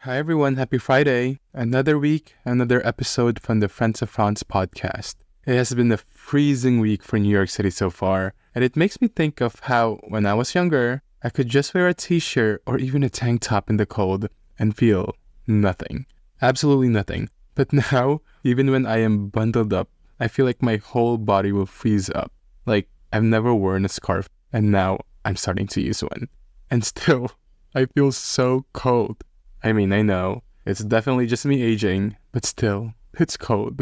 Hi everyone, happy Friday. Another week, another episode from the Friends of Franz podcast. It has been a freezing week for New York City so far, and it makes me think of how, when I was younger, I could just wear a t-shirt or even a tank top in the cold and feel nothing. Absolutely nothing. But now, even when I am bundled up, I feel like my whole body will freeze up. Like I've never worn a scarf, and now I'm starting to use one. And still, I feel so cold. I mean, I know, it's definitely just me aging, but still, it's cold.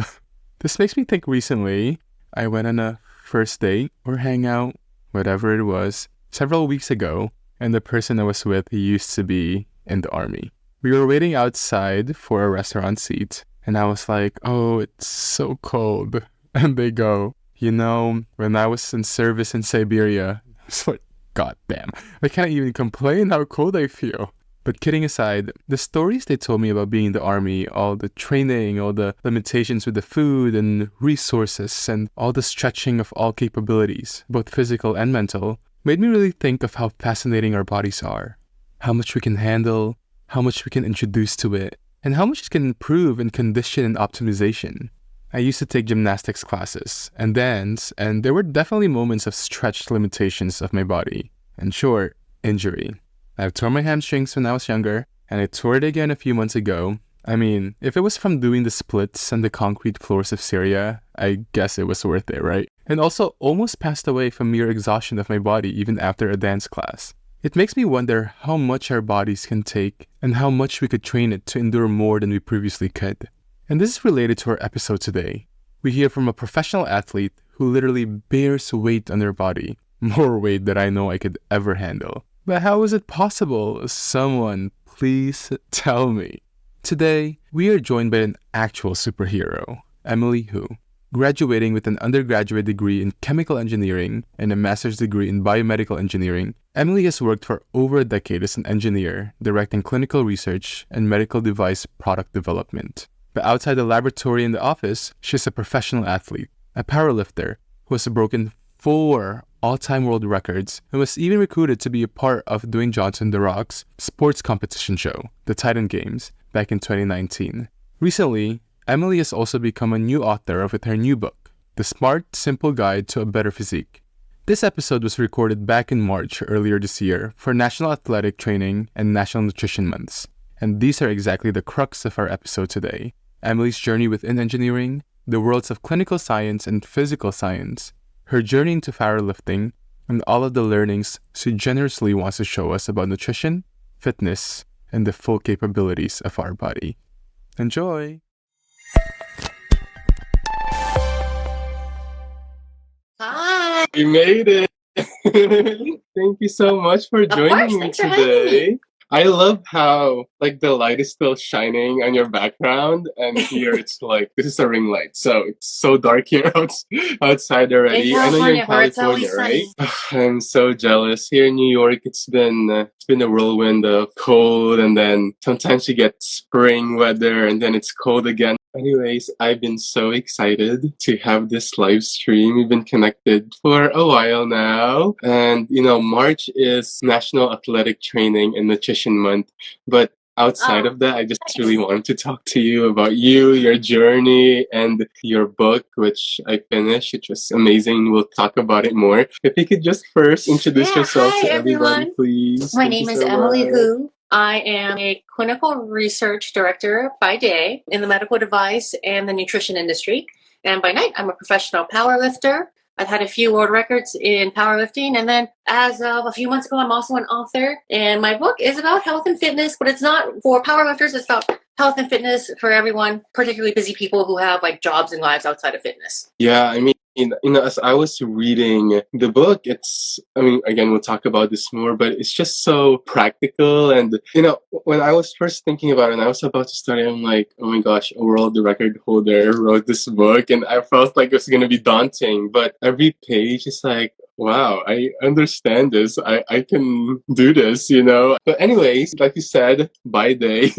This makes me think recently, I went on a first date or hangout, whatever it was, several weeks ago, and the person I was with used to be in the army. We were waiting outside for a restaurant seat, and I was like, oh, it's so cold. And they go, when I was in service in Siberia, it's like, God damn, I can't even complain how cold I feel. But kidding aside, the stories they told me about being in the army, all the training, all the limitations with the food and resources, and all the stretching of all capabilities, both physical and mental, made me really think of how fascinating our bodies are, how much we can handle, how much we can introduce to it, and how much it can improve in condition and optimization. I used to take gymnastics classes and dance, and there were definitely moments of stretched limitations of my body, and sure, injury. I've torn my hamstrings when I was younger, and I tore it again a few months ago. I mean, if it was from doing the splits on the concrete floors of Syria, I guess it was worth it, right? And also almost passed away from mere exhaustion of my body even after a dance class. It makes me wonder how much our bodies can take and how much we could train it to endure more than we previously could. And this is related to our episode today. We hear from a professional athlete who literally bears weight on their body, more weight than I know I could ever handle. But how is it possible? Someone, please tell me. Today, we are joined by an actual superhero, Emily Hu. Graduating with an undergraduate degree in chemical engineering and a master's degree in biomedical engineering, Emily has worked for over a decade as an engineer, directing clinical research and medical device product development. But outside the laboratory and the office, she's a professional athlete, a powerlifter who has broken 4 all-time world records and was even recruited to be a part of Dwayne Johnson The Rock's sports competition show, the Titan Games, back in 2019. Recently, Emily has also become a new author of her new book, The Smart, Simple Guide to a Better Physique. This episode was recorded back in March earlier this year for National Athletic Training and National Nutrition Months, and these are exactly the crux of our episode today. Emily's journey within engineering, the worlds of clinical science and physical science, her journey into powerlifting, and all of the learnings she generously wants to show us about nutrition, fitness, and the full capabilities of our body. Enjoy! Hi. We made it! Thank you so much for joining me Thanks for having me. today. I love how the light is still shining on your background, and here it's this is a ring light, so it's so dark here outside already. In I know you're in California, where it's California, always right? sunny. I'm so jealous. Here in New York, it's been a whirlwind of cold, and then sometimes you get spring weather, and then it's cold again. Anyways, I've been so excited to have this live stream. We've been connected for a while now. And, March is National Athletic Training and Nutrition Month. But outside of that, I just really wanted to talk to you about you, your journey, and your book, which I finished, which was amazing. We'll talk about it more. If you could just first introduce yourself to everybody, please. My name is Emily Hu. I am a clinical research director by day in the medical device and the nutrition industry. And by night, I'm a professional powerlifter. I've had a few world records in powerlifting. And then as of a few months ago, I'm also an author. And my book is about health and fitness, but it's not for powerlifters. It's about health and fitness for everyone, particularly busy people who have jobs and lives outside of fitness. Yeah, I mean, as I was reading the book, again, we'll talk about this more, but it's just so practical. And, when I was first thinking about it and I was about to start it, I'm like, oh my gosh, a world record holder wrote this book. And I felt like it was going to be daunting. But every page is like, wow, I understand this. I can do this, But anyways, like you said, by day,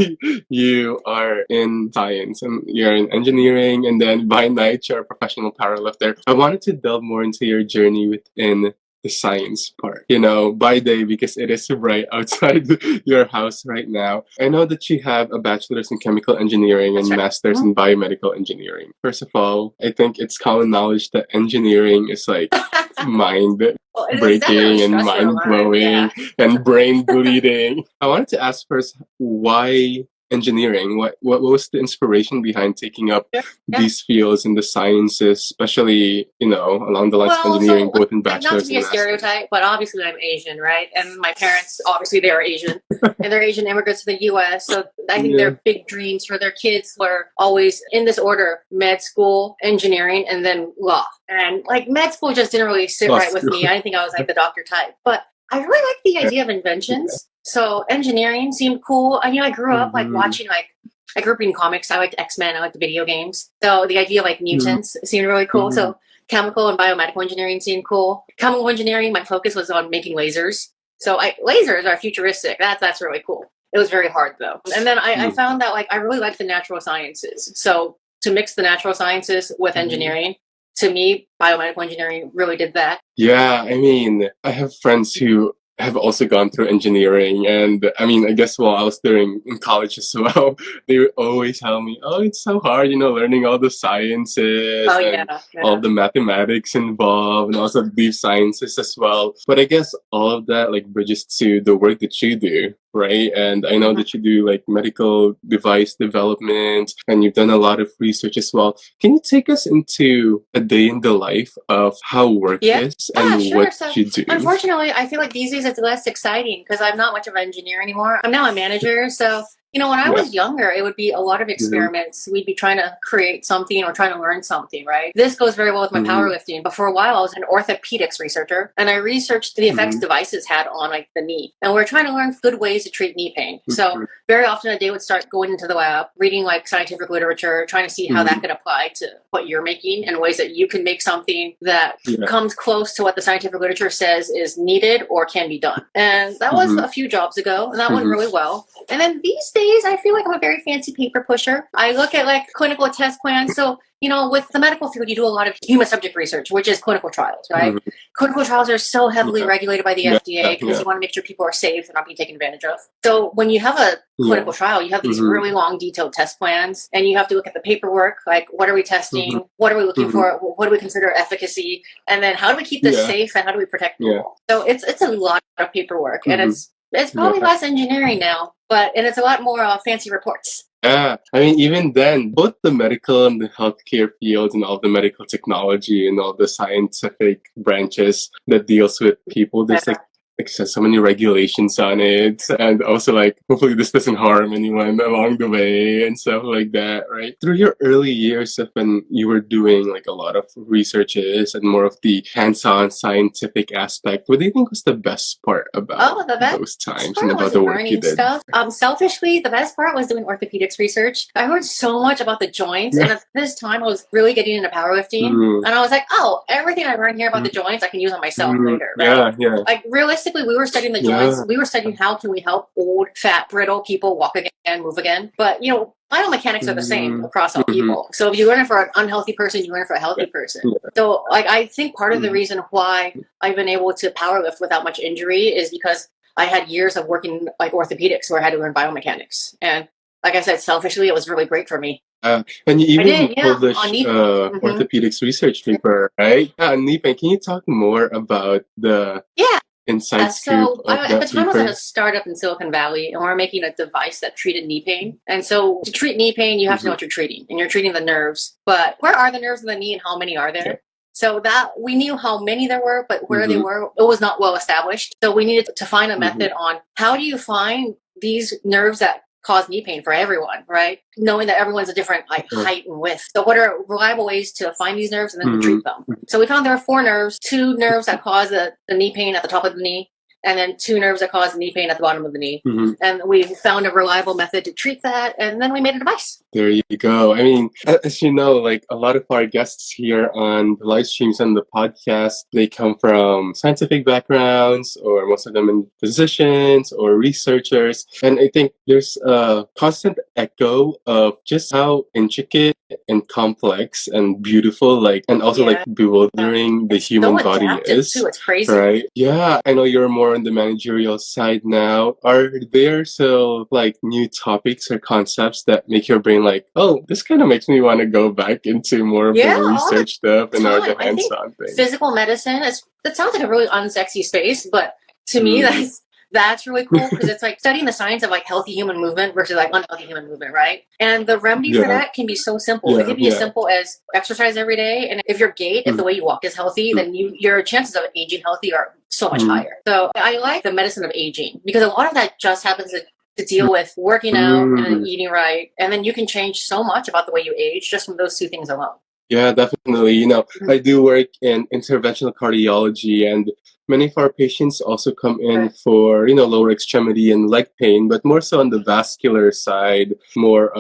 you are in science and you're in engineering, and then by night, you're a professional powerlifter. I wanted to delve more into your journey within the science part, by day, because it is right outside your house right now. I know that you have a bachelor's in chemical engineering and master's in biomedical engineering. First of all, I think it's common knowledge that engineering is like mind breaking and mind blowing and brain bleeding. I wanted to ask first, why engineering? What was the inspiration behind taking up these fields in the sciences, especially along the lines of engineering, both in bachelor's and not to be a stereotype, but obviously I'm Asian, right? And my parents, obviously, they're Asian, and they're Asian immigrants to the U.S. So I think their big dreams for their kids were always in this order: med school, engineering, and then law. And like med school just didn't really sit right with me. I didn't think I was like the doctor type, but I really like the idea of inventions. So engineering seemed cool. I grew up like watching I grew up reading comics. I liked X-Men. I liked the video games. So the idea of like mutants seemed really cool. So chemical and biomedical engineering seemed cool. Chemical engineering, my focus was on making lasers. So lasers are futuristic. That's really cool. It was very hard though. And then I found that like I really liked the natural sciences. So to mix the natural sciences with engineering, to me, biomedical engineering really did that. Yeah, I have friends who have also gone through engineering, and I guess while I was in college as well, they would always tell me, oh, it's so hard, learning all the sciences all the mathematics involved, and also deep sciences as well. But I guess all of that like bridges to the work that you do, right? And I know that you do like medical device development, and you've done a lot of research as well. Can you take us into a day in the life of how work is and what you do? Unfortunately, I feel like these days it's less exciting because I'm not much of an engineer anymore. I'm now a manager, so when I was younger, it would be a lot of experiments. We'd be trying to create something or trying to learn something, right? This goes very well with my powerlifting. But for a while, I was an orthopedics researcher, and I researched the effects devices had on like the knee. And we're trying to learn good ways to treat knee pain. So very often a day would start going into the lab, reading like scientific literature, trying to see how that could apply to what you're making and ways that you can make something that comes close to what the scientific literature says is needed or can be done. And that was a few jobs ago, and that went really well. And then these days, I feel like I'm a very fancy paper pusher. I look at like clinical test plans. So, with the medical field, you do a lot of human subject research, which is clinical trials, right? Clinical trials are so heavily regulated by the FDA because you want to make sure people are safe and not being taken advantage of. So when you have a clinical trial, you have these really long, detailed test plans, and you have to look at the paperwork, like what are we testing? What are we looking for? What do we consider efficacy? And then how do we keep this safe and how do we protect people? So it's a lot of paperwork, and it's probably less engineering now, and it's a lot more fancy reports. Yeah, even then, both the medical and the healthcare fields and all the medical technology and all the scientific branches that deals with people, there's like so many regulations on it, and also like hopefully this doesn't harm anyone along the way and stuff like that, right? Through your early years of when you were doing like a lot of researches and more of the hands-on scientific aspect, what do you think was the best part about those times and about the work you did? Selfishly, the best part was doing orthopedics research. I heard so much about the joints, and at this time I was really getting into powerlifting, and I was like, oh, everything I learned here about the joints I can use on myself later, right? Like realistically, we were studying the joints. We were studying how can we help old, fat, brittle people walk again, move again. But biomechanics are the same across all people. So if you learn it for an unhealthy person, you learn it for a healthy person. So like I think part of the reason why I've been able to powerlift without much injury is because I had years of working like orthopedics where I had to learn biomechanics. And like I said, selfishly, it was really great for me. And you even published orthopedics research paper, right? Knee pain. Can you talk more about the insights at the time I was in a startup in Silicon Valley, and we're making a device that treated knee pain. And so to treat knee pain, you have to know what you're treating, and you're treating the nerves. But where are the nerves in the knee, and how many are there? So that we knew how many there were, but where they were, it was not well established. So we needed to find a method on how do you find these nerves that cause knee pain for everyone, right? Knowing that everyone's a different height and width. So what are reliable ways to find these nerves and then to treat them? So we found there are 4 nerves, 2 nerves that cause the knee pain at the top of the knee, and then 2 nerves that cause knee pain at the bottom of the knee. And we found a reliable method to treat that, and then we made a device. There you go. As you know, like a lot of our guests here on the live streams and the podcast, they come from scientific backgrounds, or most of them in physicians or researchers. And I think there's a constant echo of just how intricate and complex and beautiful, like, and also like bewildering the human body is. Too. It's crazy. Right? Yeah, I know you're more on the managerial side now. Are there so like new topics or concepts that make your brain like, oh, this kind of makes me want to go back into more of the research stuff and the hands-on things? Physical medicine, that sounds like a really unsexy space, but to me, that's really cool because it's like studying the science of like healthy human movement versus like unhealthy human movement, right? And the remedy for that can be so simple. It can be as simple as exercise every day. And if your gait, if the way you walk is healthy, then your chances of aging healthy are so much higher. So I like the medicine of aging because a lot of that just happens to deal with working out and eating right. And then you can change so much about the way you age just from those two things alone. Yeah, definitely. You know, I do work in interventional cardiology, and many of our patients also come in for, you know, lower extremity and leg pain, but more so on the vascular side, more,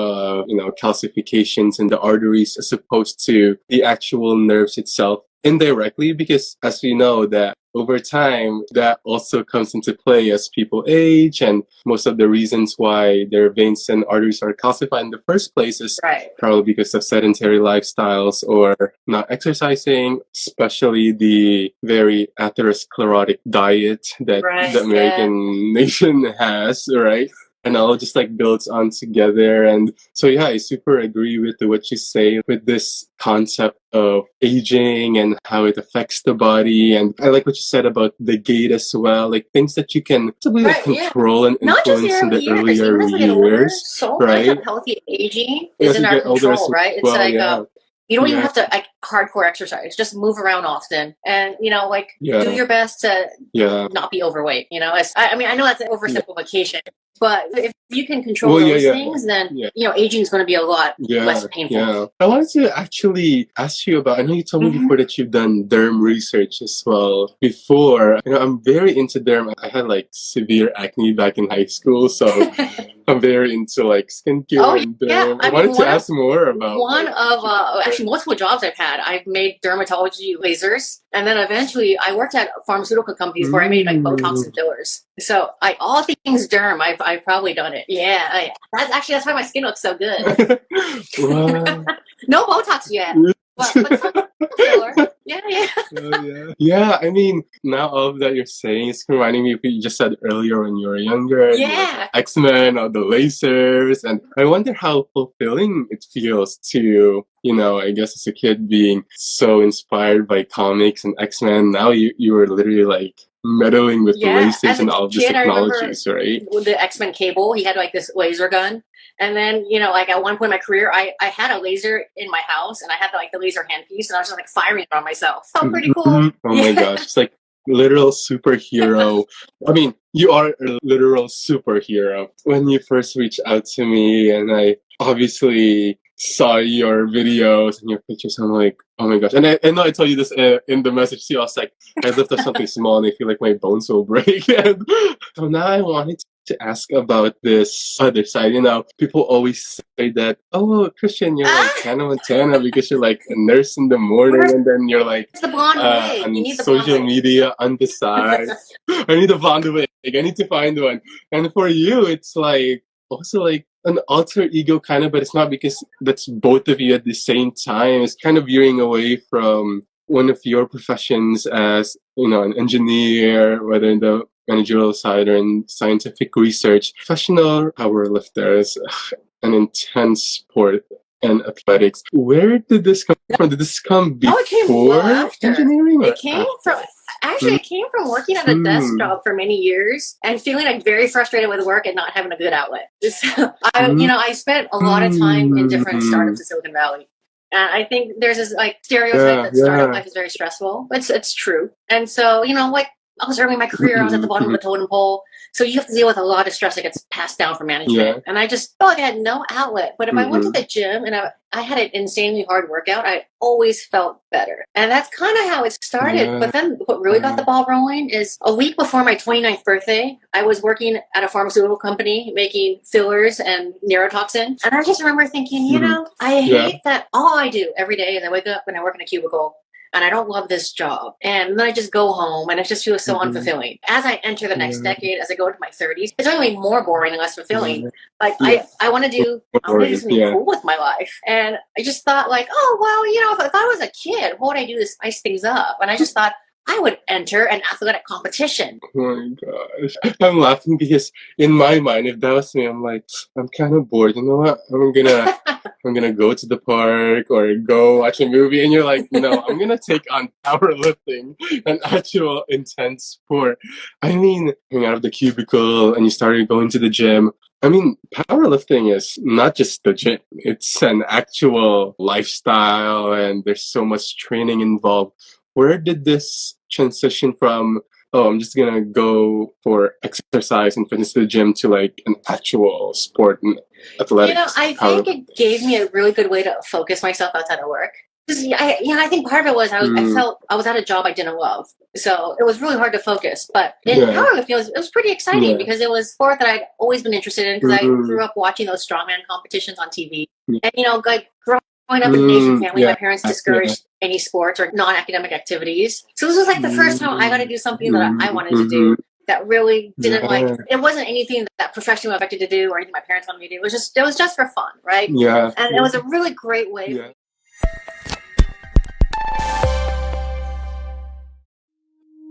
you know, calcifications in the arteries as opposed to the actual nerves itself indirectly, because as we know that over time, that also comes into play as people age, and most of the reasons why their veins and arteries are calcified in the first place is probably because of sedentary lifestyles or not exercising, especially the very atherosclerotic diet that the American nation has, right? And all just like builds on together. And so, yeah, I super agree with what you say with this concept of aging and how it affects the body. And I like what you said about the gait as well, like things that you can control and influence in the earlier years. So much of healthy aging is in our control, right? It's like, you don't even have to like hardcore exercise. Just move around often, and you know, like do your best to not be overweight. You know, I mean, I know that's an oversimplification, but if you can control those things, then you know, aging is going to be a lot less painful. Yeah. I wanted to actually ask you about. I know you told me before that you've done derm research as well before. You know, I'm very into derm. I had like severe acne back in high school, so I'm very into like skincare and derm. I wanted to ask more about actually multiple jobs I've had. I've made dermatology lasers, and then eventually I worked at pharmaceutical companies where I made like Botox and fillers. So all things derm, I've probably done it. Yeah, that's why my skin looks so good. No Botox yet. But some filler. Yeah, I mean, now all of that you're saying is reminding me of what you just said earlier when you were younger. X-Men or the lasers. And I wonder how fulfilling it feels to, you know, I guess as a kid being so inspired by comics and X-Men. Now you were literally like meddling with the lasers and all of these technologies, right? With the X-Men Cable, he had like this laser gun. And then, you know, like at one point in my career, I had a laser in my house and I had like the laser handpiece and I was just like firing it on myself. Oh, pretty cool. Oh my gosh. It's like literal superhero. I mean, you are a literal superhero. When you first reached out to me and I obviously saw your videos and your pictures, I'm like, oh my gosh. And I know I told you this in the message too. I was like, I lift up something small and I feel like my bones will break. And so now I wanted to ask about this other side. You know, people always say that, oh, Christian, you're like Hannah Montana because you're like a nurse in the morning and then you're like the blonde wig. On you need the social media on the side. I need a blonde wig. I need to find one. And for you, it's like also like an alter ego kind of, but it's not because that's both of you at the same time. It's kind of veering away from one of your professions as, you know, an engineer, whether in the managerial side or in scientific research. Professional powerlifters, an intense sport and athletics. Where did this come from? Did this come before engineering? It came from working at a desk job for many years and feeling like very frustrated with work and not having a good outlet. So I spent a lot of time in different startups in Silicon Valley. And I think there's this like stereotype that startup life is very stressful. It's true. And so, you know, like I was early in my career, I was at the bottom of the totem pole. So you have to deal with a lot of stress that gets passed down from management. And I just felt like I had no outlet. But if I went to the gym and I had an insanely hard workout, I always felt better. And that's kind of how it started. But then what really got the ball rolling is a week before my 29th birthday, I was working at a pharmaceutical company making fillers and neurotoxin. And I just remember thinking, you know, I hate that all I do every day is I wake up and I work in a cubicle. and I don't love this job. And then I just go home and it just feels so unfulfilling. As I enter the next decade, as I go into my 30s, it's only more boring and less fulfilling. Like I want to do something cool with my life. And I just thought like, oh, well, if I was a kid, what would I do to spice things up? And I just thought, I would enter an athletic competition. Oh my gosh. I'm laughing because in my mind, if that was me, I'm like, I'm kind of bored. You know what? I'm gonna go to the park or go watch a movie. And you're like, no, I'm gonna take on powerlifting, an actual intense sport. I mean, coming out of the cubicle and you started going to the gym. I mean, powerlifting is not just the gym. It's an actual lifestyle and there's so much training involved. Where did this transition from, oh, I'm just going to go for exercise and fitness to the gym to like an actual sport and athletics? I think it gave me a really good way to focus myself outside of work. I think part of it was I felt I was at a job I didn't love. So it was really hard to focus. But in powerlifting, it was pretty exciting because it was a sport that I'd always been interested in because I grew up watching those strongman competitions on TV. And, like growing up in an Asian family, my parents discouraged any sports or non-academic activities. So this was like the first time I got to do something that I wanted to do that really didn't it wasn't anything that professionally affected to do or anything my parents wanted me to do. It was just for fun, right? Yeah. And it was a really great way. Yeah.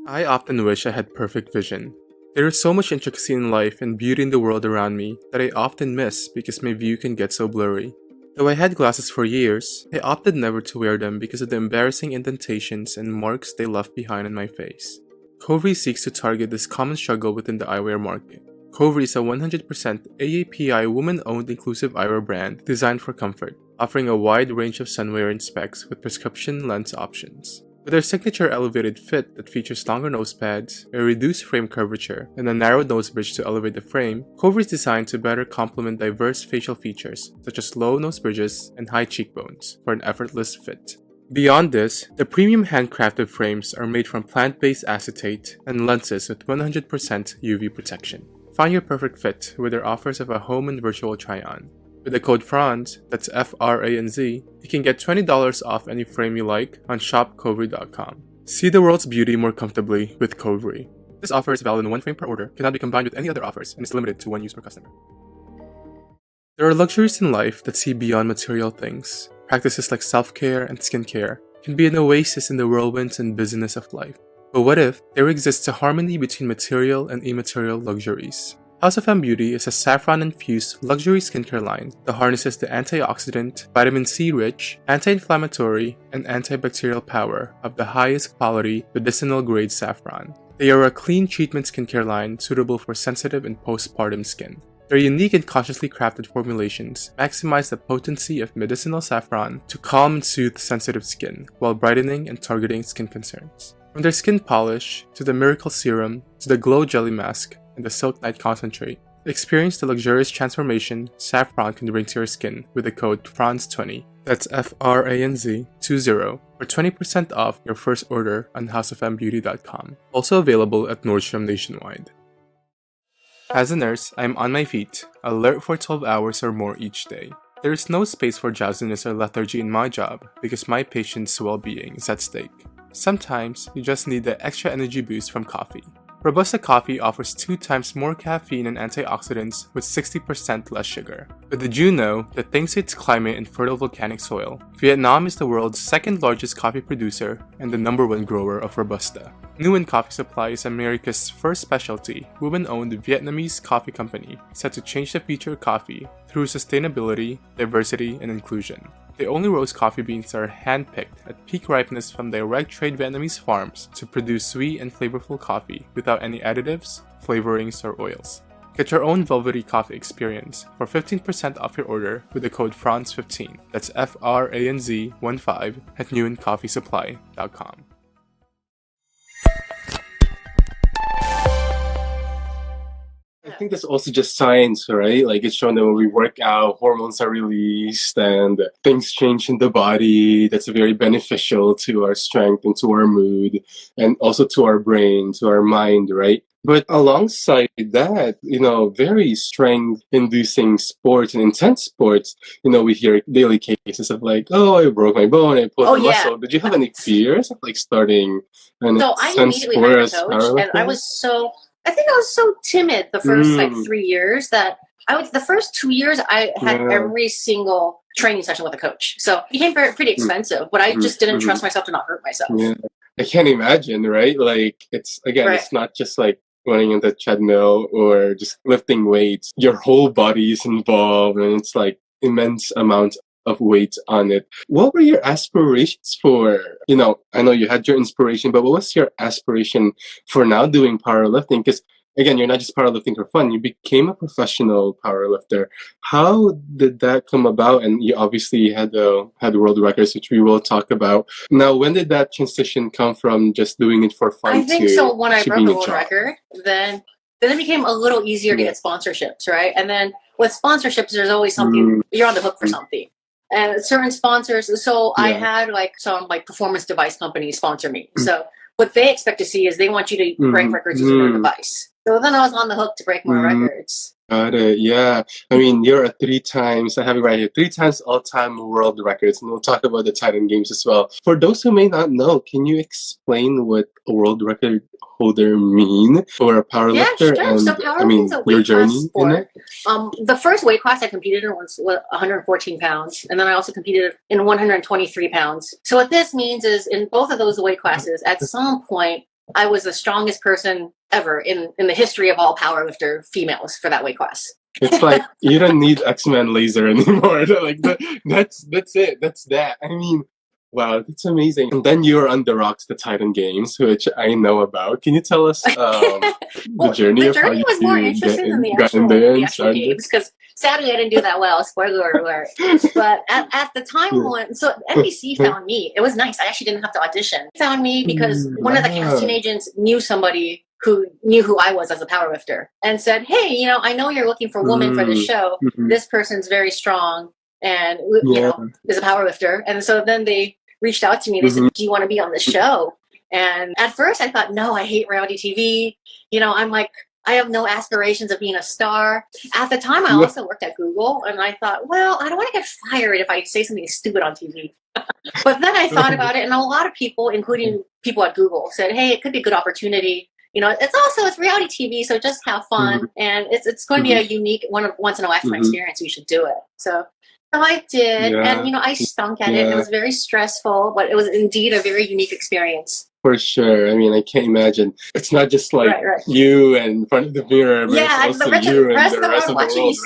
I often wish I had perfect vision. There is so much intricacy in life and beauty in the world around me that I often miss because my view can get so blurry. Though I had glasses for years, I opted never to wear them because of the embarrassing indentations and marks they left behind on my face. Covri seeks to target this common struggle within the eyewear market. Covri is a 100% AAPI woman-owned inclusive eyewear brand designed for comfort, offering a wide range of sunwear and specs with prescription lens options. With their signature elevated fit that features longer nose pads, a reduced frame curvature, and a narrowed nose bridge to elevate the frame, Covri is designed to better complement diverse facial features such as low nose bridges and high cheekbones for an effortless fit. Beyond this, the premium handcrafted frames are made from plant-based acetate and lenses with 100% UV protection. Find your perfect fit with their offers of a home and virtual try-on. With the code Franz, that's FRANZ, you can get $20 off any frame you like on shopcovri.com. See the world's beauty more comfortably with Covri. This offer is valid in one frame per order, cannot be combined with any other offers, and is limited to one use per customer. There are luxuries in life that see beyond material things. Practices like self-care and skincare can be an oasis in the whirlwinds and busyness of life. But what if there exists a harmony between material and immaterial luxuries? House of M Beauty is a saffron-infused luxury skincare line that harnesses the antioxidant, vitamin C-rich, anti-inflammatory, and antibacterial power of the highest quality medicinal-grade saffron. They are a clean treatment skincare line suitable for sensitive and postpartum skin. Their unique and consciously crafted formulations maximize the potency of medicinal saffron to calm and soothe sensitive skin while brightening and targeting skin concerns. From their skin polish, to the miracle serum, to the glow jelly mask, and the Silk Night Concentrate. Experience the luxurious transformation saffron can bring to your skin with the code FRANZ20, that's FRANZ20, for 20% off your first order on houseofmbeauty.com. Also available at Nordstrom nationwide. As a nurse, I am on my feet, alert for 12 hours or more each day. There is no space for drowsiness or lethargy in my job because my patients' well-being is at stake. Sometimes, you just need the extra energy boost from coffee. Robusta coffee offers 2 times more caffeine and antioxidants with 60% less sugar. But did you know that thanks to its climate and fertile volcanic soil, Vietnam is the world's second largest coffee producer and the #1 grower of Robusta? Nguyen Coffee Supply is America's first specialty, women-owned Vietnamese coffee company set to change the future of coffee through sustainability, diversity, and inclusion. They only roast coffee beans that are hand-picked at peak ripeness from direct trade Vietnamese farms to produce sweet and flavorful coffee without any additives, flavorings, or oils. Get your own velvety coffee experience for 15% off your order with the code FRANZ15, that's FRANZ15 at nguyencoffeesupply.com. I think that's also just science, right? Like it's shown that when we work out, hormones are released and things change in the body. That's very beneficial to our strength and to our mood and also to our brain, to our mind, right? But alongside that, very strength-inducing sports and intense sports, we hear daily cases of like, oh, I broke my bone, I pulled Oh a yeah. muscle. Did you have any fears of like starting an So I intense immediately sport hired a as coach, and powerlifting? I think I was so timid the first like Mm, 3 years that the first 2 years I had yeah. every single training session with a coach. So it became pretty expensive, but I just didn't trust myself to not hurt myself. Yeah. I can't imagine, right? Like Right. it's not just like running on the treadmill or just lifting weights. Your whole body is involved and it's like immense amount of weight on it. What were your aspirations for, I know you had your inspiration, but what was your aspiration for now doing powerlifting? Because again, you're not just powerlifting for fun. You became a professional powerlifter. How did that come about? And you obviously had world records, which we will talk about. Now, when did that transition come from just doing it for fun I think to so. When I broke being the a world job? record, then it became a little easier to Yeah. get sponsorships, right? And then with sponsorships, there's always something you're on the hook for something. And certain sponsors, so I Yeah. had like some like performance device companies sponsor me. So what they expect to see is they want you to break records using their device. So then I was on the hook to break more records. Got it. Yeah. I mean, you're a I have it right here, 3 times all-time world records. And we'll talk about the Titan Games as well. For those who may not know, can you explain what a world record holder mean or a powerlifter? Yeah, sure. And So powerlifting is a your weight class journey in it? sport. The first weight class I competed in was 114 pounds, and then I also competed in 123 pounds. So what this means is in both of those weight classes, at some point, I was the strongest person ever in the history of all powerlifter females for that weight class. It's like you don't need X-Men laser anymore. Like that's it. That's that. I mean, wow, that's amazing. And then you're on the rocks, the Titan Games, which I know about. Can you tell us the journey of how you was more interesting than got in there and actual started? games because sadly I didn't do that well. Spoiler alert. But at the time when NBC found me, it was nice. I actually didn't have to audition. They found me because one of the casting agents knew somebody who knew who I was as a powerlifter and said, hey, I know you're looking for women for this show. This person's very strong and is a powerlifter. And so then they reached out to me. They said, do you want to be on the show? And at first I thought, no, I hate reality TV. I'm like, I have no aspirations of being a star. At the time, I also worked at Google, and I thought, well, I don't want to get fired if I say something stupid on TV. But then I thought about it, and a lot of people, including people at Google, said, hey, it could be a good opportunity. It's reality TV, so just have fun. And it's going to be a unique, once in a lifetime experience. You should do it. So I did. And, I stunk at it. It was very stressful, but it was indeed a very unique experience. For sure. I mean, I can't imagine. It's not just like you in front of the mirror, but it's also you and the rest of the world,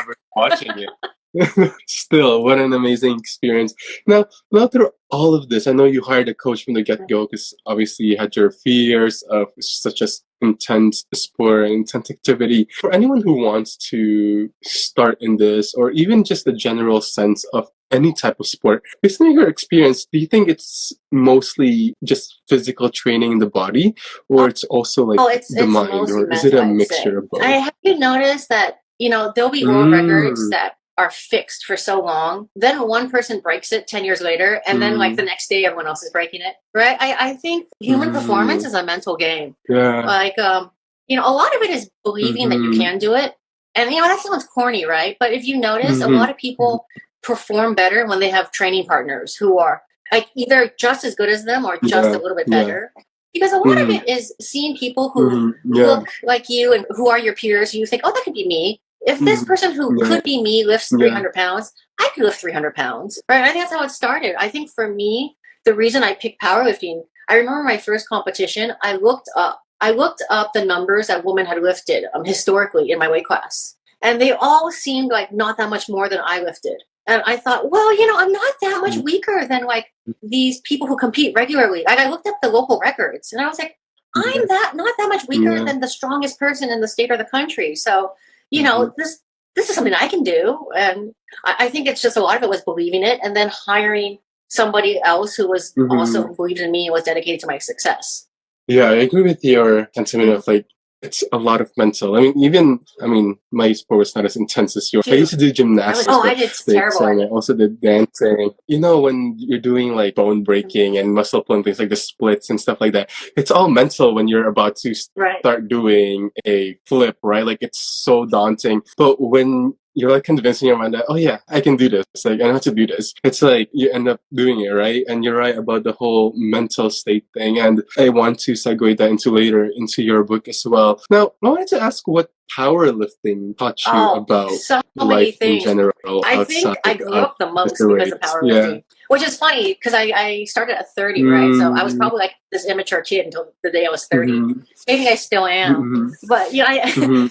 right? Watching it. Still, what an amazing experience. Now through all of this, I know you hired a coach from the get-go because obviously you had your fears of such as intense sport, intense activity. For anyone who wants to start in this, or even just a general sense of any type of sport, based on your experience, do you think it's mostly just physical training in the body, or it's also like the mind, or is it a mixture of both? Have you noticed that, there'll be world records that are fixed for so long, then one person breaks it 10 years later, and then like the next day everyone else is breaking it, right? I think human performance is a mental game. Like a lot of it is believing that you can do it, and that sounds corny, right? But if you notice, a lot of people perform better when they have training partners who are like either just as good as them or just a little bit better. Because a lot of it is seeing people who look like you and who are your peers. You think, oh, that could be me. If this person who could be me lifts 300 pounds, I could lift 300 pounds, right? I think that's how it started. I think for me, the reason I picked powerlifting, I remember my first competition, I looked up the numbers that women had lifted historically in my weight class. And they all seemed like not that much more than I lifted. And I thought, well, I'm not that much weaker than like these people who compete regularly. Like I looked up the local records and I was like, I'm not that much weaker than the strongest person in the state or the country. So, this is something I can do. And I think it's just a lot of it was believing it and then hiring somebody else who was also believed in me and was dedicated to my success. Yeah, I agree with your sentiment of like it's a lot of mental. My sport was not as intense as yours. I used to do gymnastics. I did terrible. And I also did dancing. When you're doing like bone breaking and muscle pulling things like the splits and stuff like that, it's all mental when you're about to start doing a flip, right? Like it's so daunting. But when you're like convincing your mind that, oh yeah, I can do this. Like I know how to do this. It's like you end up doing it, right? And you're right about the whole mental state thing. And I want to segue that into your book as well. Now, I wanted to ask what powerlifting taught you about so life many things. in general. I think I grew up the most because of powerlifting. Which is funny because I started at 30, right? So I was probably like this immature kid until the day I was 30. Maybe I still am. But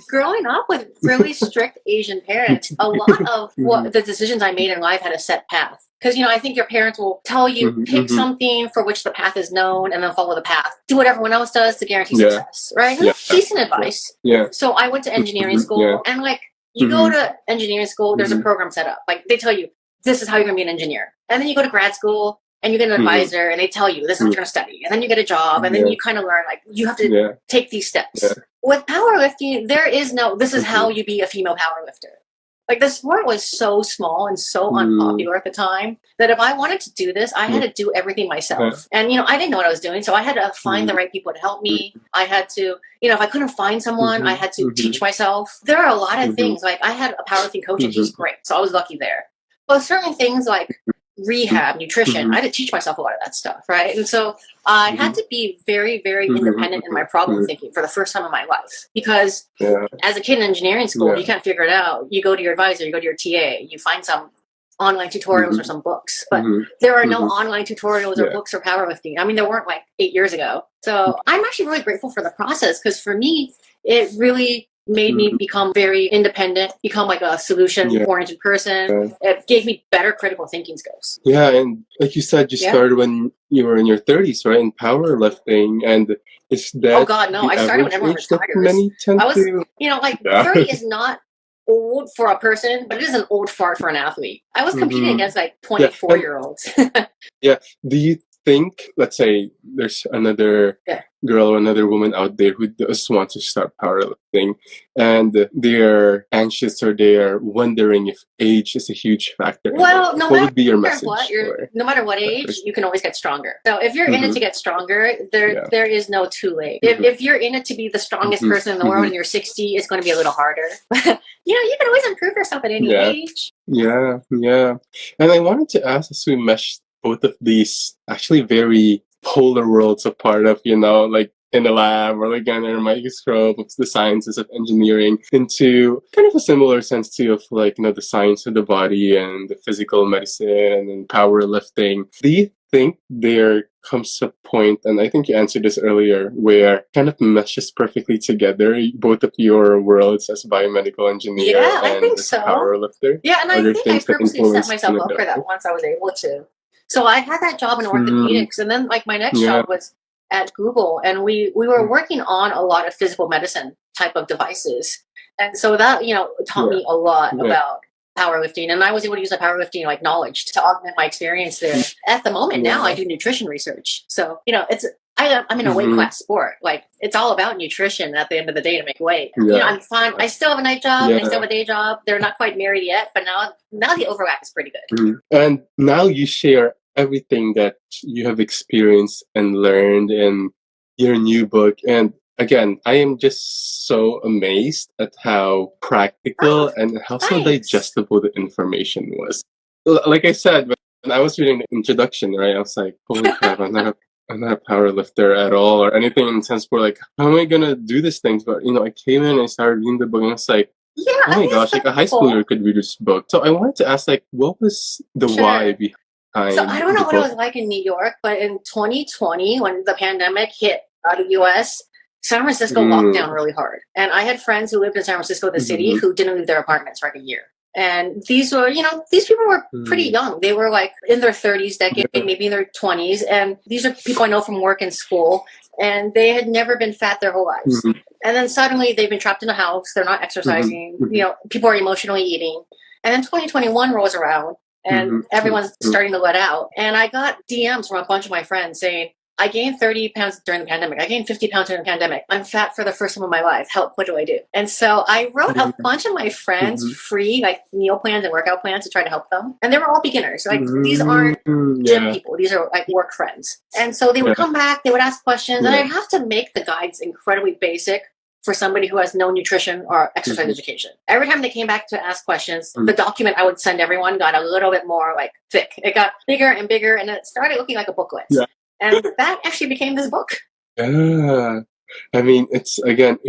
growing up with really strict Asian parents, a lot of what the decisions I made in life had a set path. Because, I think your parents will tell you, pick something for which the path is known and then follow the path. Do what everyone else does to guarantee success, right? Decent advice. So I went to engineering school and like, you go to engineering school, there's a program set up. Like they tell you, this is how you're going to be an engineer. And then you go to grad school and you get an advisor and they tell you, this is what you're going to study. And then you get a job and then you kind of learn, like, you have to take these steps. With powerlifting, there is no, this is how you be a female powerlifter. Like the sport was so small and so unpopular at the time that if I wanted to do this, I had to do everything myself. And, I didn't know what I was doing. So I had to find the right people to help me. I had to, if I couldn't find someone, I had to teach myself. There are a lot of things. Like I had a powerlifting coach and she's great. So I was lucky there. But certain things like rehab, nutrition, I had to teach myself a lot of that stuff, right? And so I had to be very, very independent in my problem thinking for the first time in my life. Because as a kid in engineering school, you can't figure it out. You go to your advisor, you go to your TA, you find some online tutorials or some books. But there are no online tutorials or books for powerlifting. I mean, there weren't like 8 years ago. So I'm actually really grateful for the process because for me, it really made me become very independent, become like a solution-oriented person. It gave me better critical thinking skills. Yeah, and like you said, you started when you were in your 30s, right, in powerlifting, and is that oh God, no, I started when everyone retires. 30 is not old for a person, but it is an old fart for an athlete. I was competing against like 24-year-olds. Do you think, let's say there's another girl or another woman out there who just wants to start powerlifting and they're anxious or they're wondering if age is a huge factor? Well, what would be your message? No matter what age, you can always get stronger. So if you're in it to get stronger, there is no too late. If you're in it to be the strongest person in the world and you're 60, it's going to be a little harder. You can always improve yourself at any age. Yeah. And I wanted to ask, as we meshed both of these actually very polar worlds apart of, like in the lab or like under a microscope of the sciences of engineering into kind of a similar sense too of like, the science of the body and the physical medicine and then powerlifting. Do you think there comes a point, and I think you answered this earlier, where kind of meshes perfectly together both of your worlds as biomedical engineer and as a powerlifter? Yeah, and I think I purposely set myself up for that once I was able to. So I had that job in orthopedics, and then like my next job was at Google, and we were working on a lot of physical medicine type of devices, and so that taught me a lot about powerlifting, and I was able to use the powerlifting like knowledge to augment my experience there. At the moment now, I do nutrition research, so I'm in a weight class sport. Like it's all about nutrition at the end of the day to make weight. I'm fine. I still have a night job. I still have a day job. They're not quite married yet, but now the overlap is pretty good. And now you share everything that you have experienced and learned in your new book. And again, I am just so amazed at how practical and how so digestible the information was. Like I said, when I was reading the introduction, right, I was like, holy crap, I'm not a powerlifter at all or anything in the sense where like, how am I going to do these things? But, I came in and I started reading the book and I was like, oh my gosh, like a high schooler could read this book. So I wanted to ask, like, what was the why behind So I don't know what it was like in New York, but in 2020, when the pandemic hit the U.S., San Francisco locked down really hard. And I had friends who lived in San Francisco, the city, who didn't leave their apartments for like a year. And these were, these people were pretty young. They were like in their 30s, decade, maybe in their 20s. And these are people I know from work and school. And they had never been fat their whole lives. And then suddenly they've been trapped in a house. They're not exercising. People are emotionally eating. And then 2021 rolls around and everyone's starting to let out. And I got DMs from a bunch of my friends saying, I gained 30 pounds during the pandemic. I gained 50 pounds during the pandemic. I'm fat for the first time in my life. Help, what do I do? And so I wrote a bunch of my friends free like meal plans and workout plans to try to help them. And they were all beginners. Like these aren't gym people. These are like work friends. And so they would come back, they would ask questions, and I have to make the guides incredibly basic for somebody who has no nutrition or exercise education. Every time they came back to ask questions, the document I would send everyone got a little bit more like thick. It got bigger and bigger, and it started looking like a booklet. And that actually became this book. Yeah. I mean, it's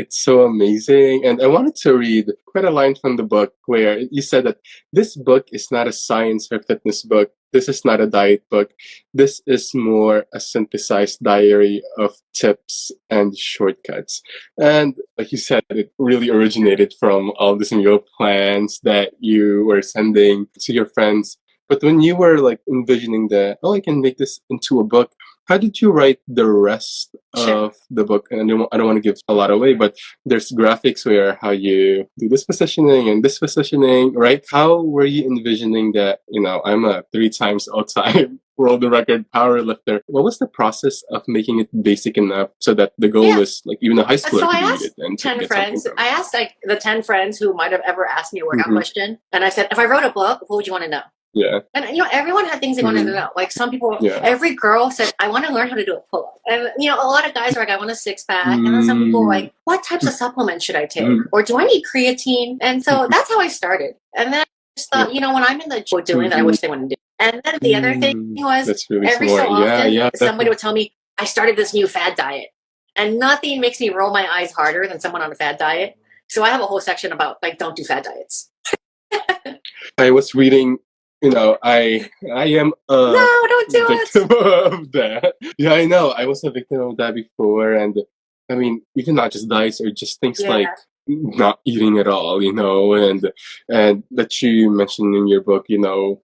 so amazing. And I wanted to read quite a line from the book where you said that this book is not a science or fitness book. This is not a diet book. This is more a synthesized diary of tips and shortcuts. And like you said, it really originated from all these meal plans that you were sending to your friends. But when you were like envisioning that, I can make this into a book, how did you write the rest of the book? And I don't want to give a lot away, but there's graphics where how you do this positioning and this positioning, right? How were you envisioning that, I'm a 3 times all-time world record power lifter? What was the process of making it basic enough so that the goal is like even a high schooler so could I read asked it and 10 friends. I asked like the 10 friends who might have ever asked me a workout question. And I said, if I wrote a book, what would you want to know? Yeah. And everyone had things they wanted to know. Like some people, every girl said, I want to learn how to do a pull-up. And a lot of guys are like, I want a 6-pack. And then some people are like, what types of supplements should I take? Or do I need creatine? And so that's how I started. And then I just thought, when I'm in the gym doing that, I wish they wouldn't do. And then the other thing was really every smart. so often, somebody would tell me, I started this new fad diet. And nothing makes me roll my eyes harder than someone on a fad diet. So I have a whole section about like, don't do fad diets. I was reading, I am don't do victim of that. Yeah, I know. I was a victim of that before. And I mean, even not just diets or just things like not eating at all, and that you mentioned in your book,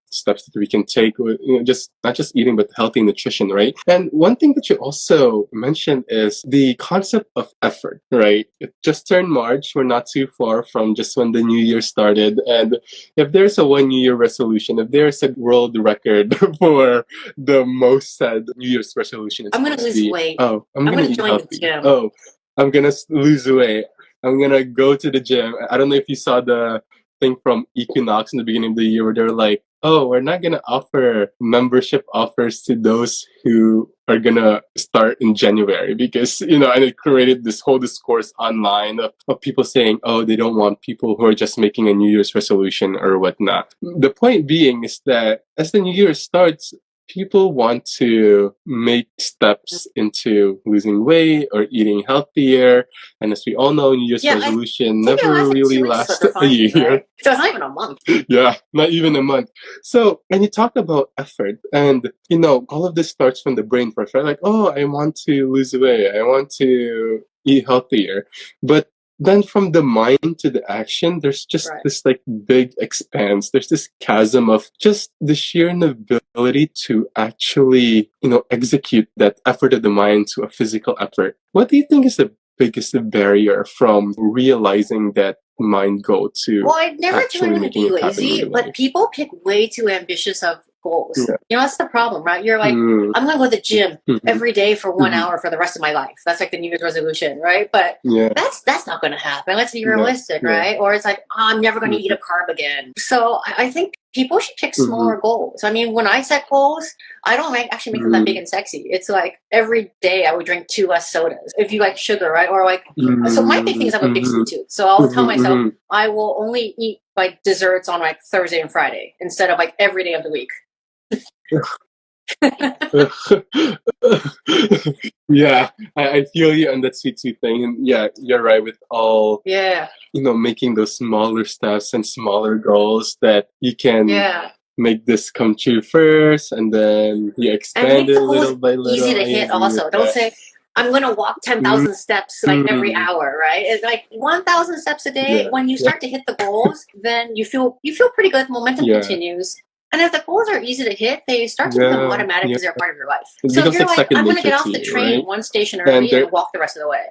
steps that we can take, just not just eating, but healthy nutrition, right? And one thing that you also mentioned is the concept of effort, right? It just turned March. We're not too far from just when the new year started. And if there's a 1 New Year resolution, if there's a world record for the most said New Year's resolution, I'm going to lose weight. Oh, I'm going to join the gym. Oh, I'm going to lose weight. I'm going to go to the gym. I don't know if you saw the thing from Equinox in the beginning of the year where they're like, we're not going to offer membership offers to those who are going to start in January because, and it created this whole discourse online of people saying, they don't want people who are just making a New Year's resolution or whatnot. The point being is that as the New Year starts, people want to make steps into losing weight or eating healthier. And as we all know, New Year's resolution never really lasts a year. Right? So it's not even a month. Yeah, not even a month. So, and you talk about effort and, all of this starts from the brain first, right? Like, I want to lose weight. I want to eat healthier. But then from the mind to the action, there's just this like big expanse. There's this chasm of just the sheer inability to actually, execute that effort of the mind to a physical effort. What do you think is the biggest barrier from realizing that mind goal to I never tell anyone to be lazy, but people pick way too ambitious of goals. That's the problem, right? You're like, I'm going to go to the gym every day for 1 hour for the rest of my life. That's like the New Year's resolution, right? But that's not going to happen. Let's be realistic, right? Or it's like, I'm never going to eat a carb again. So I think people should pick smaller goals. I mean, when I set goals, I don't actually make them that big and sexy. It's like every day I would drink 2 less sodas. If you like sugar, right? Or like, so my big thing is I have a big sweet tooth. So I'll tell myself I will only eat like desserts on like Thursday and Friday instead of like every day of the week. Yeah, I feel you on that sweet thing. And yeah, you're right with all, making those smaller steps and smaller goals that you can make this come true first and then you expand it little by little. Easy to hit also. Don't say, I'm going to walk 10,000 steps like every hour, right? It's like 1,000 steps a day. When you start to hit the goals, then you feel pretty good. Momentum continues. And if the goals are easy to hit, they start to become automatic because they're part of your life. So if you're like, I'm going to get off the train at one station early and walk the rest of the way.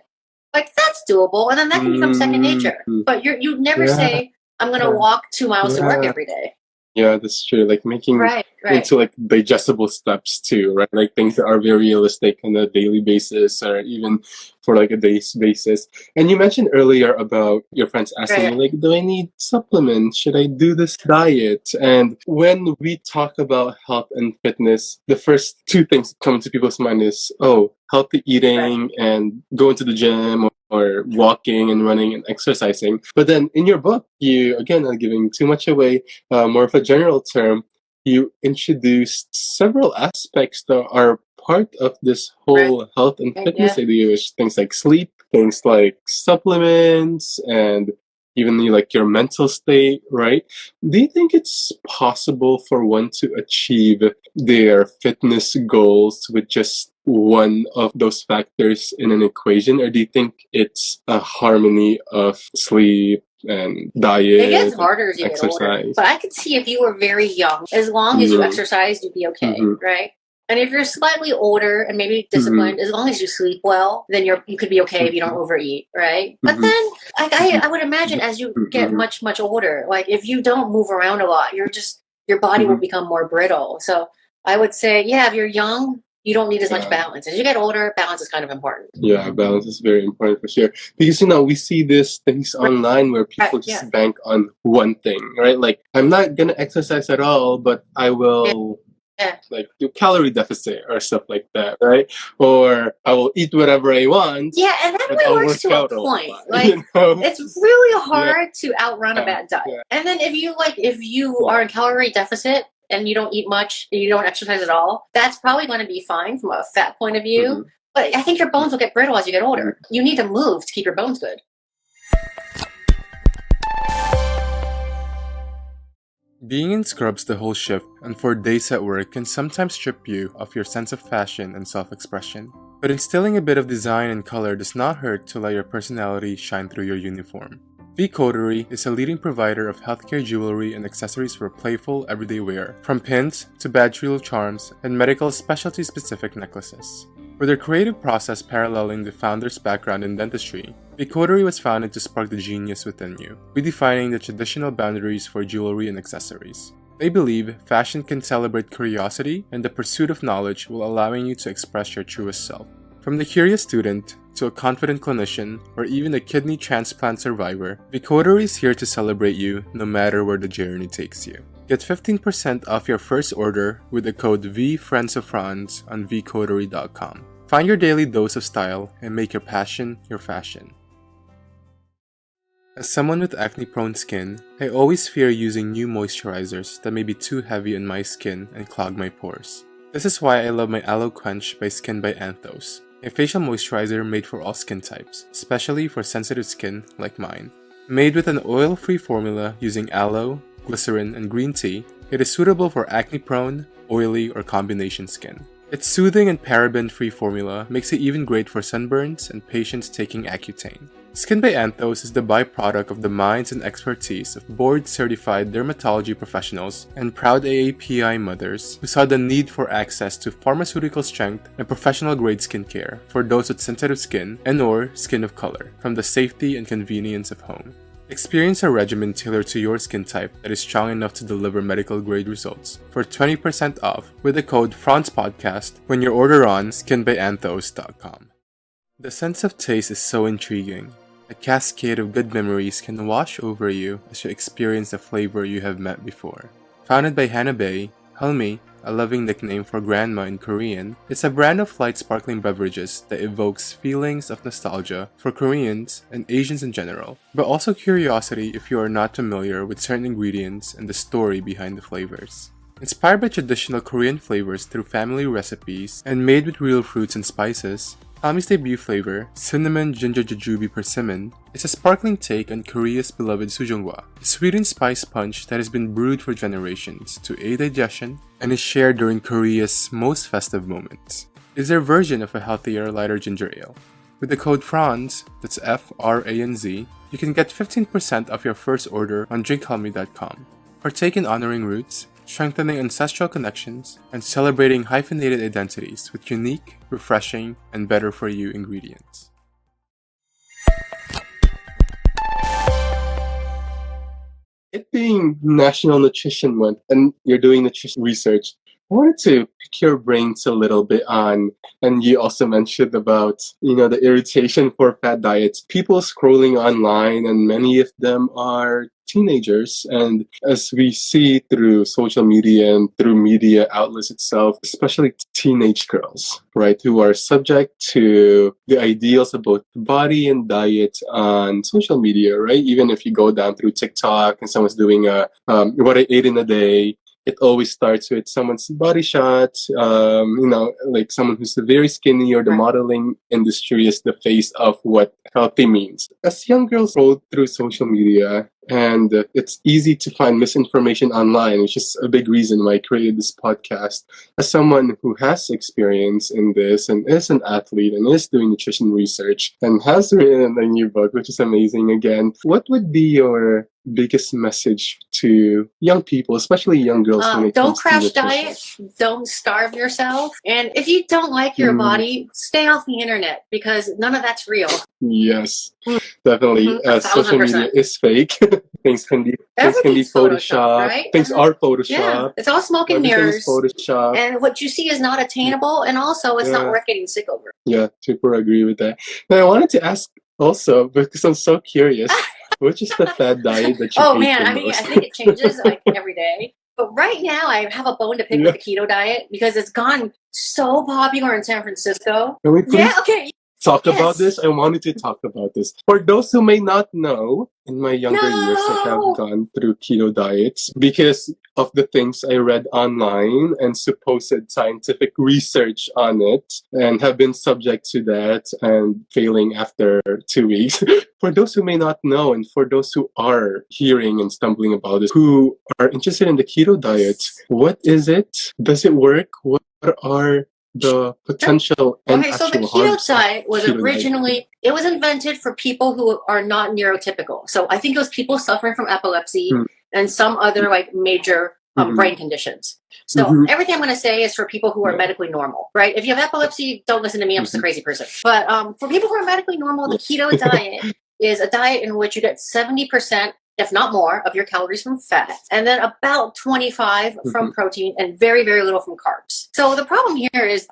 Like, that's doable. And then that can become second nature. But you'd never say, I'm going to walk 2 miles to work every day. Yeah, that's true. Like making Right. into like digestible steps too, right? Like things that are very realistic on a daily basis or even for like a day's basis. And you mentioned earlier about your friends asking you, Right. like, do I need supplements? Should I do this diet? And when we talk about health and fitness, the first two things that come to people's mind is, oh, healthy eating and going to the gym or walking and running and exercising. But then in your book, you again are giving too much away, more of a general term, you introduced several aspects that are part of this Right. whole health and Right. fitness Yeah. idea, which things like sleep, things like supplements, and even like your mental state, right? Do you think it's possible for one to achieve their fitness goals with just one of those factors in an equation, or do you think it's a harmony of sleep and diet, It gets harder as you get older. exercise? But I could see if you were very young, as long as you exercise, you'd be okay, right? And if you're slightly older and maybe disciplined, as long as you sleep well, then you could be okay if you don't overeat, right? But then I would imagine as you get much, much older, like if you don't move around a lot, your body will become more brittle. So I would say, yeah, if you're young, you don't need as much balance. As you get older, balance is kind of important. Yeah, balance is very important for sure. Because, we see these things online where people just bank on one thing, right? Like, I'm not going to exercise at all, but I will like do calorie deficit or stuff like that, right? Or I will eat whatever I want. Yeah, and that only works to a point. Like, it's really hard to outrun a bad diet. Yeah. And then if you are in calorie deficit and you don't eat much, you don't exercise at all, that's probably going to be fine from a fat point of view. But I think your bones will get brittle as you get older. You need to move to keep your bones good. Being in scrubs the whole shift and for days at work can sometimes strip you of your sense of fashion and self-expression. But instilling a bit of design and color does not hurt to let your personality shine through your uniform. V-Coterie is a leading provider of healthcare jewelry and accessories for playful, everyday wear, from pins to badge reel charms and medical specialty-specific necklaces. With their creative process paralleling the founder's background in dentistry, V-Coterie was founded to spark the genius within you, redefining the traditional boundaries for jewelry and accessories. They believe fashion can celebrate curiosity and the pursuit of knowledge while allowing you to express your truest self. From the curious student to a confident clinician or even a kidney transplant survivor, V-Coterie is here to celebrate you no matter where the journey takes you. Get 15% off your first order with the code VFriendsOfFranz on vcoterie.com. Find your daily dose of style and make your passion your fashion. As someone with acne-prone skin, I always fear using new moisturizers that may be too heavy on my skin and clog my pores. This is why I love my Aloe Quench by Skin by Anthos, a facial moisturizer made for all skin types, especially for sensitive skin like mine. Made with an oil-free formula using aloe, glycerin, and green tea, it is suitable for acne-prone, oily, or combination skin. Its soothing and paraben-free formula makes it even great for sunburns and patients taking Accutane. Skin by Anthos is the byproduct of the minds and expertise of board-certified dermatology professionals and proud AAPI mothers who saw the need for access to pharmaceutical-strength and professional-grade skincare for those with sensitive skin and/or skin of color from the safety and convenience of home. Experience a regimen tailored to your skin type that is strong enough to deliver medical-grade results for 20% off with the code FRANZPODCAST when you order on skinbyanthos.com. The sense of taste is so intriguing. A cascade of good memories can wash over you as you experience a flavor you have met before. Founded by Hanabe, Helmi, a loving nickname for grandma in Korean, is a brand of light sparkling beverages that evokes feelings of nostalgia for Koreans and Asians in general, but also curiosity if you are not familiar with certain ingredients and the story behind the flavors. Inspired by traditional Korean flavors through family recipes and made with real fruits and spices, Helmi's debut flavor, Cinnamon Ginger Jujube Persimmon, is a sparkling take on Korea's beloved sujongwa, a sweetened spice punch that has been brewed for generations to aid digestion and is shared during Korea's most festive moments. It is their version of a healthier, lighter ginger ale. With the code FRANZ, that's F-R-A-N-Z, you can get 15% off your first order on drinkhelmi.com. Partake in honoring roots, strengthening ancestral connections, and celebrating hyphenated identities with unique, refreshing, and better-for-you ingredients. it being National Nutrition Month and you're doing nutrition research, I wanted to pick your brains a little bit on, and you also mentioned about, the irritation for fad diets. People scrolling online, and many of them are teenagers. And as we see through social media and through media outlets itself, especially teenage girls, right, who are subject to the ideals of both body and diet on social media, right? Even if you go down through TikTok and someone's doing what I ate in a day, it always starts with someone's body shot, like someone who's very skinny, or the modeling industry is the face of what healthy means. As young girls scroll through social media, and it's easy to find misinformation online, which is a big reason why I created this podcast. As someone who has experience in this and is an athlete and is doing nutrition research and has written a new book, which is amazing again, what would be your biggest message to young people, especially young girls? When it don't comes to crash nutrition? diet, don't starve yourself, and if you don't like your body, stay off the internet, because none of that's real. Yes, definitely. Social media 1000%. is fake. Things can be Everything's photoshopped. right? Things are photoshopped. Yeah, it's all smoke and Everything mirrors. is photoshopped. And what you see is not attainable, and also it's not worth getting sick over. Yeah, super agree with that. Now, I wanted to ask also, because I'm so curious, which is the fad diet that you hate the most? I think it changes like every day. But right now, I have a bone to pick with the keto diet, because it's gone so popular in San Francisco. Can we please okay. talk about this? I wanted to talk about this. For those who may not know, in my younger years, I have gone through keto diets because of the things I read online and supposed scientific research on it, and have been subject to that and failing after 2 weeks. For those who may not know, and for those who are hearing and stumbling about this, who are interested in the keto diet, what is it? Does it work? What are the potential and so the actual keto harms diet was keto originally, it was invented for people who are not neurotypical. So I think it was people suffering from epilepsy and some other like major brain conditions. So everything I'm going to say is for people who are medically normal, right? If you have epilepsy, don't listen to me. I'm just a crazy person. But for people who are medically normal, the keto diet is a diet in which you get 70%, if not more, of your calories from fat, and then about 25 from protein, and very, very little from carbs. So the problem here is,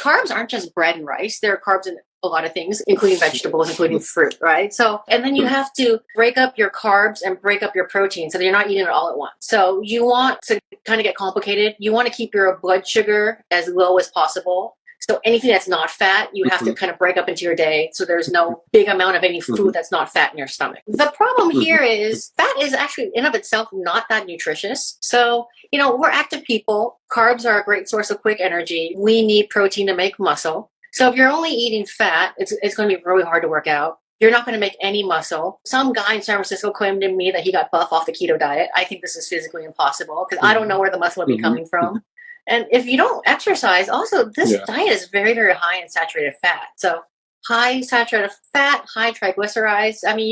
carbs aren't just bread and rice. There are carbs in a lot of things, including vegetables, including fruit, right? So, and then you have to break up your carbs and break up your protein so that you're not eating it all at once. So you want to kind of get complicated. You want to keep your blood sugar as low as possible. So anything that's not fat, you have to kind of break up into your day, so there's no big amount of any food that's not fat in your stomach. The problem here is fat is actually in of itself not that nutritious. So, we're active people. Carbs are a great source of quick energy. We need protein to make muscle. So if you're only eating fat, it's going to be really hard to work out. You're not going to make any muscle. Some guy in San Francisco claimed to me that he got buff off the keto diet. I think this is physically impossible, because I don't know where the muscle would be coming from. And if you don't exercise, also, this diet is very, very high in saturated fat. So high saturated fat, high triglycerides. I mean,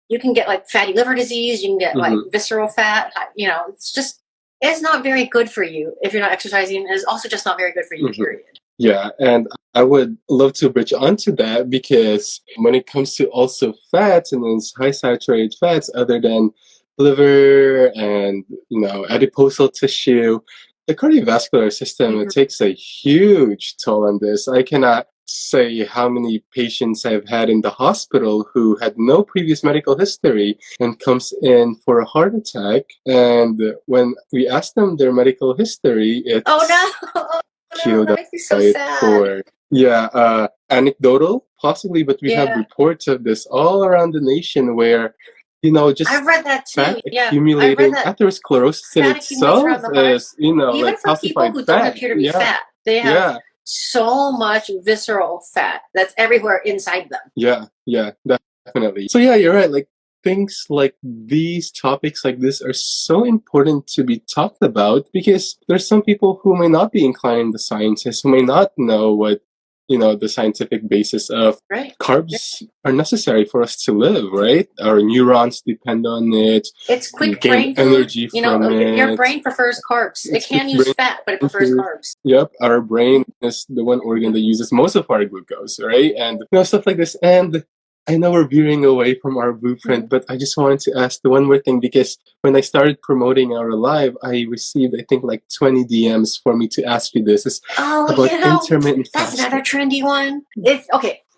you can get like fatty liver disease. You can get like visceral fat. It's not very good for you if you're not exercising. It's also just not very good for you, period. Yeah, and I would love to bridge onto that, because when it comes to also fats and those high saturated fats, other than liver and, adipose tissue, the cardiovascular system, it takes a huge toll on this. I cannot say how many patients I've had in the hospital who had no previous medical history and comes in for a heart attack. And when we ask them their medical history, it's keto diet for anecdotal, possibly, but we have reports of this all around the nation where just I've read that too. fat accumulating, atherosclerosis in itself is, even like for people calcified who fat. don't appear to be fat, they have so much visceral fat that's everywhere inside them. Yeah, definitely. So you're right. Like, things like these, topics like this, are so important to be talked about, because there's some people who may not be inclined in the sciences, who may not know what the scientific basis of carbs are necessary for us to live, right? Our neurons depend on it. It's quick brain energy food. from it. Your brain prefers carbs. It can use fat, but it prefers carbs. Yep, our brain is the one organ that uses most of our glucose, right? And stuff like this. And I know we're veering away from our blueprint, but I just wanted to ask the one more thing, because when I started promoting our live, I received, I think, like 20 DMs for me to ask you this. It's about intermittent that's fasting. another trendy one.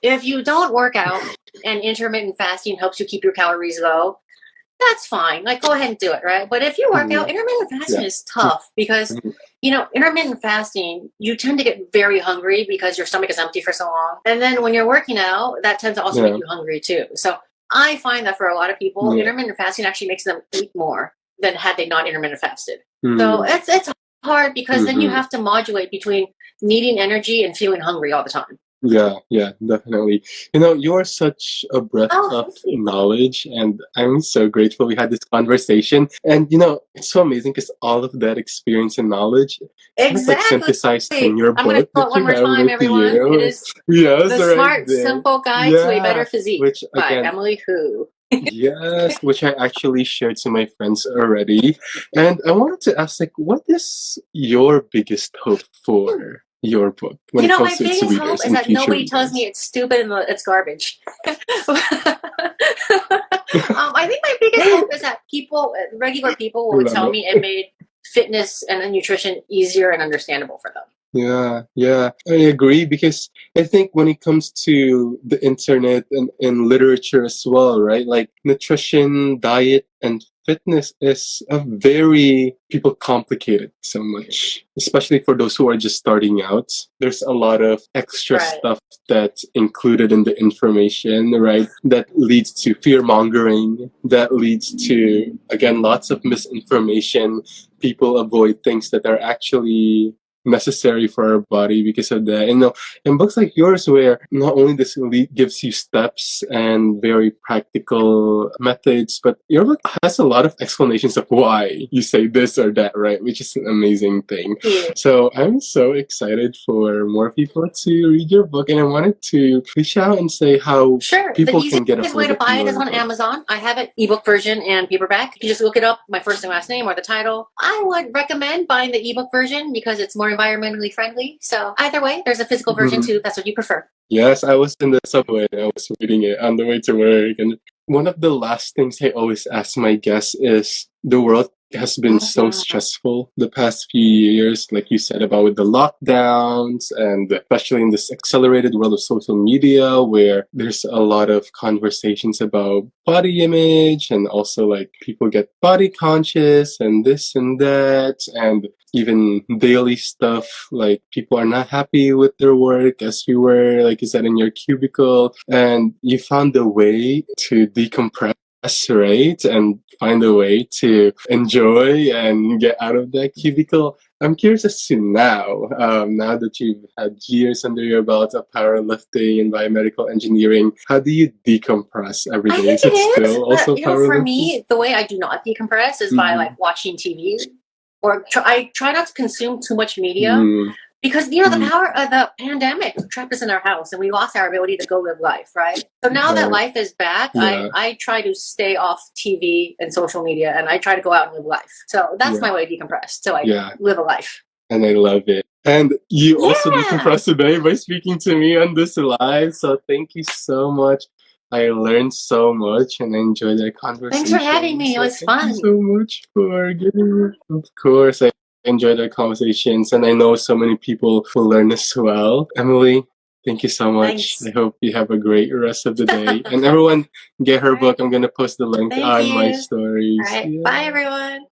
If you don't work out and intermittent fasting helps you keep your calories low, that's fine. Like, go ahead and do it, right? But if you work out, intermittent fasting is tough because, intermittent fasting, you tend to get very hungry because your stomach is empty for so long. And then when you're working out, that tends to also make you hungry too. So I find that for a lot of people, intermittent fasting actually makes them eat more than had they not intermittent fasted. So it's hard because then you have to modulate between needing energy and feeling hungry all the time. Yeah, definitely. You are such a breadth of knowledge, and I'm so grateful we had this conversation. And it's so amazing because all of that experience and knowledge is like synthesized in your book. I'm going to quote one more time, everyone. It is The Smart, Simple Guide to a Better Physique by Emily Hu. Yes, which I actually shared to my friends already. And I wanted to ask, like, what is your biggest hope for your book? My biggest hope is that nobody tells me it's stupid and it's garbage. I think my biggest hope is that regular people will tell me it made fitness and nutrition easier and understandable for them. Yeah, I agree, because I think when it comes to the internet and literature as well, right? Like nutrition, diet, and fitness is people complicate it so much, especially for those who are just starting out. There's a lot of extra stuff that's included in the information, right? That leads to fear mongering, that leads to, again, lots of misinformation. People avoid things that are actually necessary for our body because of that. And in books like yours, where not only this gives you steps and very practical methods, but your book has a lot of explanations of why you say this or that, right? Which is an amazing thing. So I'm so excited for more people to read your book, and I wanted to reach out and say how people can get a hold of the easiest way to buy it is on Amazon. I have an ebook version and paperback. You just look it up, my first and last name or the title. I would recommend buying the ebook version because it's more environmentally friendly. So either way, there's a physical version too. That's what you prefer. Yes, I was in the subway and I was reading it on the way to work. And one of the last things I always ask my guests is, the world has been so stressful the past few years, like you said, about with the lockdowns, and especially in this accelerated world of social media where there's a lot of conversations about body image, and also like people get body conscious and this and that, and even daily stuff, like people are not happy with their work, as you were, like you said, in your cubicle, and you found a way to decompress, right, and find a way to enjoy and get out of that cubicle. I'm curious as to now that you've had years under your belt of powerlifting and biomedical engineering, how do you decompress every day? Is it still also powerlifting? For me, the way I do not decompress is by like watching TV, or I try not to consume too much media. Because, the pandemic trapped us in our house and we lost our ability to go live life, right? So now that life is back, I try to stay off TV and social media, and I try to go out and live life. So that's my way to decompress. So I live a life. And I love it. And you also decompress today by speaking to me on this live. So thank you so much. I learned so much and I enjoyed that conversation. Thanks for having me. It was fun. Thank you so much for giving me. Of course, I enjoyed our conversations, and I know so many people will learn as well. Emily, thank you so much. Thanks. I hope you have a great rest of the day. And everyone, get her book. I'm going to post the link on my stories. All right. Bye, everyone.